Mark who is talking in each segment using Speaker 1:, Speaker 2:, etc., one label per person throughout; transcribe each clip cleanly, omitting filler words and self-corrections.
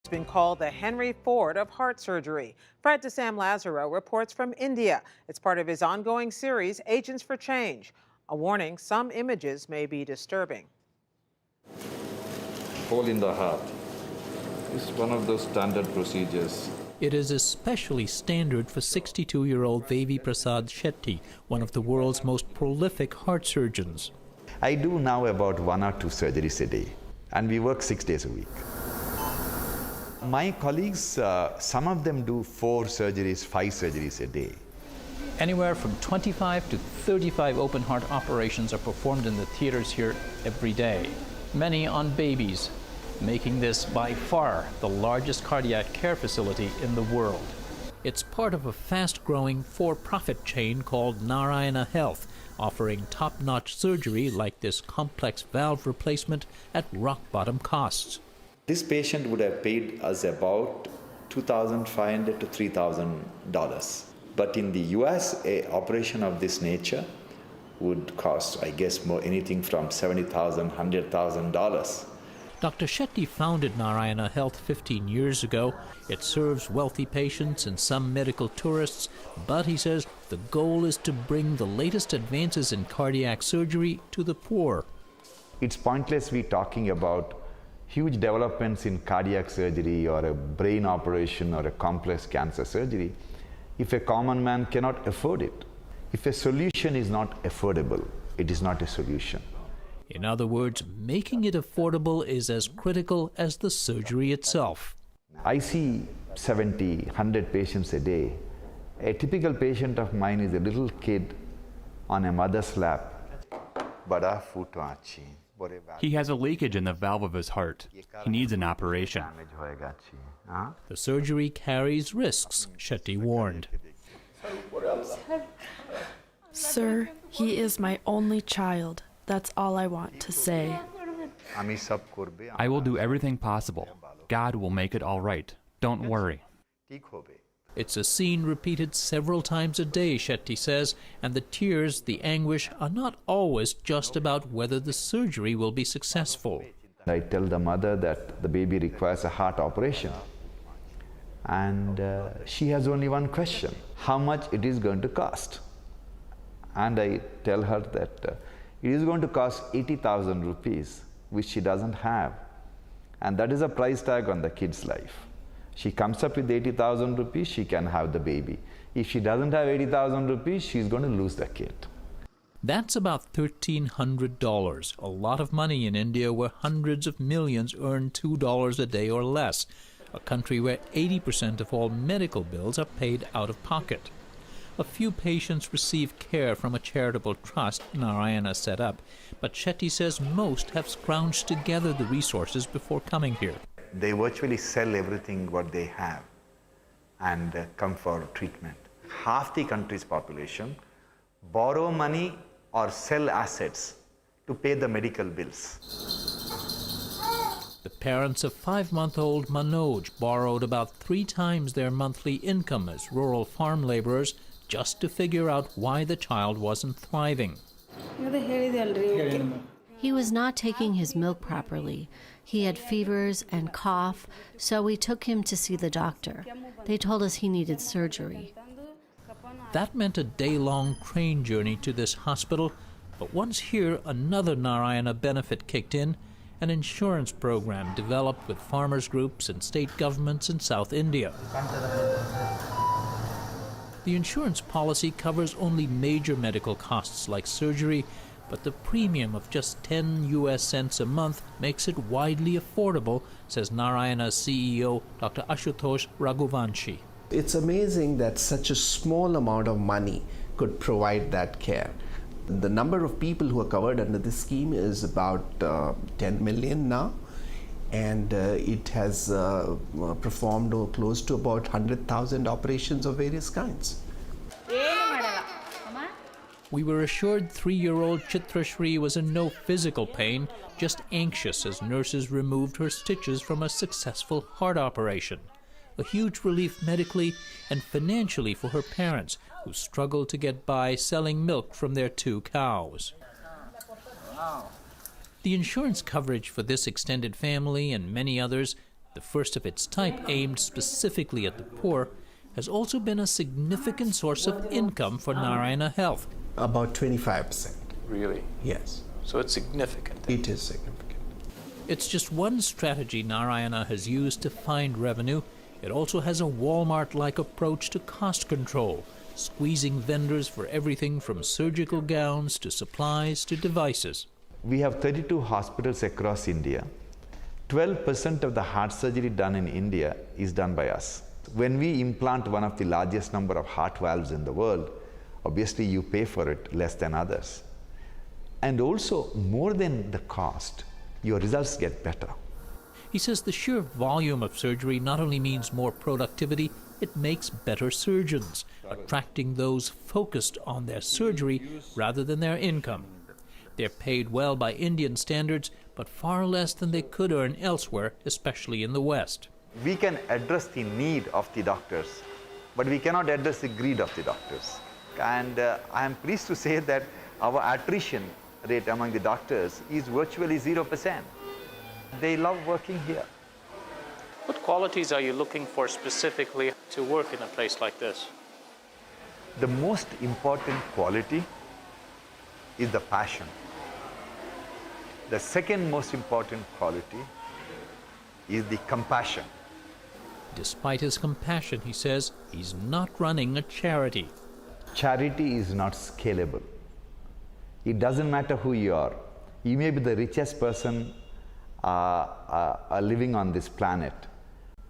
Speaker 1: It's been called the Henry Ford of heart surgery. Fred DeSam Lazaro reports from India. It's part of his ongoing series, Agents for Change. A warning, some images may be disturbing.
Speaker 2: Hole in the heart is one of those standard procedures.
Speaker 3: It is especially standard for 62-year-old Devi Prasad Shetty, one of the world's most prolific heart surgeons.
Speaker 4: I do now about 1 or 2 surgeries a day, and we work 6 days a week. My colleagues, some of them do 4 surgeries, 5 surgeries a day.
Speaker 5: Anywhere from 25 to 35 open heart operations are performed in the theaters here every day, many on babies, making this by far the largest cardiac care facility in the world.
Speaker 3: It's part of a fast-growing for-profit chain called Narayana Health, offering top-notch surgery like this complex valve replacement at rock-bottom costs.
Speaker 4: This patient would have paid us about $2,500 to $3,000. But in the US, an operation of this nature would cost, I guess, anything from $70,000, $100,000.
Speaker 3: Dr. Shetty founded Narayana Health 15 years ago. It serves wealthy patients and some medical tourists, but he says the goal is to bring the latest advances in cardiac surgery to the poor.
Speaker 4: It's pointless we talking about huge developments in cardiac surgery or a brain operation or a complex cancer surgery if a common man cannot afford it. If a solution is not affordable, it is not a solution.
Speaker 3: In other words, making it affordable is as critical as the surgery itself.
Speaker 4: I see 70, 100 patients a day. A typical patient of mine is a little kid on a mother's lap.
Speaker 6: He has a leakage in the valve of his heart. He needs an operation.
Speaker 3: The surgery carries risks, Shetty warned.
Speaker 7: Sir, he is my only child. That's all I want to say.
Speaker 6: I will do everything possible. God will make it all right. Don't worry.
Speaker 3: It's a scene repeated several times a day, Shetty says, and the tears, the anguish, are not always just about whether the surgery will be successful.
Speaker 4: I tell the mother that the baby requires a heart operation. And she has only one question: how much it is going to cost? And I tell her that it is going to cost 80,000 rupees, which she doesn't have. And that is a price tag on the kid's life. She comes up with 80,000 rupees, she can have the baby. If she doesn't have 80,000 rupees, she's going to lose the kid.
Speaker 3: That's about $1,300, a lot of money in India where hundreds of millions earn $2 a day or less, a country where 80% of all medical bills are paid out of pocket. A few patients receive care from a charitable trust Narayana set up, but Shetty says most have scrounged together the resources before coming here.
Speaker 4: They virtually sell everything what they have and come for treatment. Half the country's population borrow money or sell assets to pay the medical bills.
Speaker 3: The parents of 5-month-old Manoj borrowed about 3 times their monthly income as rural farm laborers just to figure out why the child wasn't thriving.
Speaker 8: He was not taking his milk properly. He had fevers and cough, so we took him to see the doctor. They told us he needed surgery.
Speaker 3: That meant a day-long train journey to this hospital, but once here, another Narayana benefit kicked in, an insurance program developed with farmers' groups and state governments in South India. The insurance policy covers only major medical costs like surgery, but the premium of just 10 US cents a month makes it widely affordable, says Narayana's CEO, Dr. Ashutosh Raghuvanshi.
Speaker 9: It's amazing that such a small amount of money could provide that care. The number of people who are covered under this scheme is about 10 million now, and it has performed close to about 100,000 operations of various kinds.
Speaker 3: We were assured 3-year-old Chitra Shri was in no physical pain, just anxious as nurses removed her stitches from a successful heart operation. A huge relief medically and financially for her parents, who struggled to get by selling milk from their 2 cows. The insurance coverage for this extended family and many others, the first of its type aimed specifically at the poor, has also been a significant source of income for Narayana Health.
Speaker 9: About 25%.
Speaker 5: Really?
Speaker 9: Yes.
Speaker 5: So it's significant.
Speaker 9: It is significant.
Speaker 3: It's just one strategy Narayana has used to find revenue. It also has a Walmart-like approach to cost control, squeezing vendors for everything from surgical gowns to supplies to devices.
Speaker 4: We have 32 hospitals across India. 12% of the heart surgery done in India is done by us. When we implant one of the largest number of heart valves in the world, obviously you pay for it less than others. And also, more than the cost, your results get better.
Speaker 3: He says the sheer volume of surgery not only means more productivity, it makes better surgeons, attracting those focused on their surgery rather than their income. They're paid well by Indian standards, but far less than they could earn elsewhere, especially in the West.
Speaker 4: We can address the need of the doctors, but we cannot address the greed of the doctors. And I am pleased to say that our attrition rate among the doctors is virtually 0%. They love working here.
Speaker 5: What qualities are you looking for specifically to work in a place like this?
Speaker 4: The most important quality is the passion. The second most important quality is the compassion.
Speaker 3: Despite his compassion, he says, he's not running a charity.
Speaker 4: Charity is not scalable. It doesn't matter who you are. You may be the richest person living on this planet,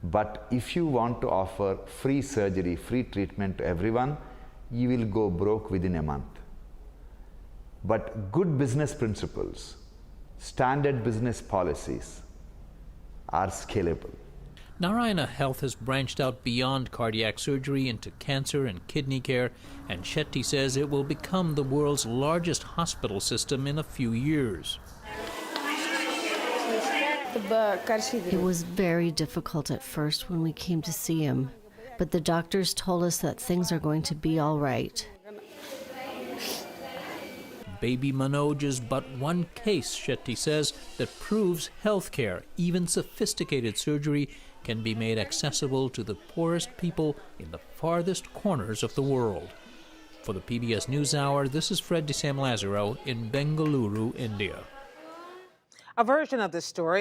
Speaker 4: but if you want to offer free surgery, free treatment to everyone, you will go broke within a month. But good business principles, standard business policies are scalable.
Speaker 3: Narayana Health has branched out beyond cardiac surgery into cancer and kidney care, and Shetty says it will become the world's largest hospital system in a few years.
Speaker 8: It was very difficult at first when we came to see him, but the doctors told us that things are going to be all right.
Speaker 3: Baby Manoj is but one case, Shetty says, that proves healthcare, even sophisticated surgery, can be made accessible to the poorest people in the farthest corners of the world. For the PBS NewsHour, this is Fred de Sam Lazaro in Bengaluru, India.
Speaker 1: A version of this story